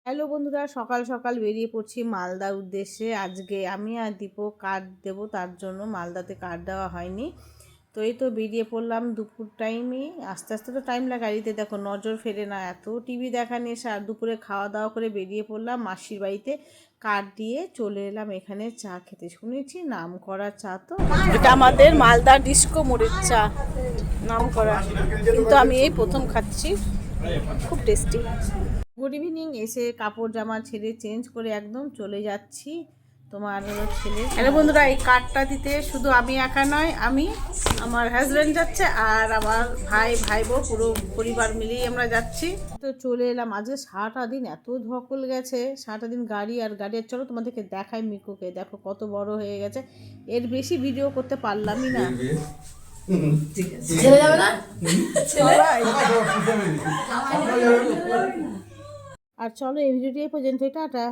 Hello বন্ধুরা, সকাল সকাল বেরিয়ে পড়ছি মালদার উদ্দেশ্যে। আজকে আমি আর দীপক কার্ড দেবো, তার জন্য মালদাতে কার্ড দেওয়া হয়নি। তো এই তো বেরিয়ে পড়লাম দুপুর টাইমে। আস্তে আস্তে তো টাইম লাগে, গাড়িতে দেখো নজর ফেরে না, এত টিভি দেখা নিয়ে আর দুপুরে খাওয়া দাওয়া করে বেরিয়ে পড়লাম মাসির বাড়িতে। কার্ড দিয়ে চলে এলাম এখানে চা খেতে। শুনেছি নাম করা চা, তো এটা আমাদের মালদার ডিস্কো মোড়ের চা, নাম করা, কিন্তু আমি এই প্রথম খাচ্ছি, খুব টেস্টি। Good evening. এসে কাপড় জামা ছেড়ে চেঞ্জ করে একদম চলে যাচ্ছি তোমার ছেলে। হ্যালো বন্ধুরা, এই কার্ডটা দিতে শুধু আমি একা নয়, আমি, আমার হাজব্যান্ড যাচ্ছে আর আমার ভাই বউ, পুরো পরিবার মিলেই আমরা যাচ্ছি। তো চলে এলাম। আজকে সারাটা দিন এত ধকল গেছে, সারাটা দিন গাড়ি আর গাড়ি। আর চলো তোমাদেরকে দেখাই মিকুকে, দেখো কত বড় হয়ে গেছে। এর বেশি ভিডিও করতে পারলামই না। আর চলো এই ভিডিওটি এই পর্যন্ত, টাটা।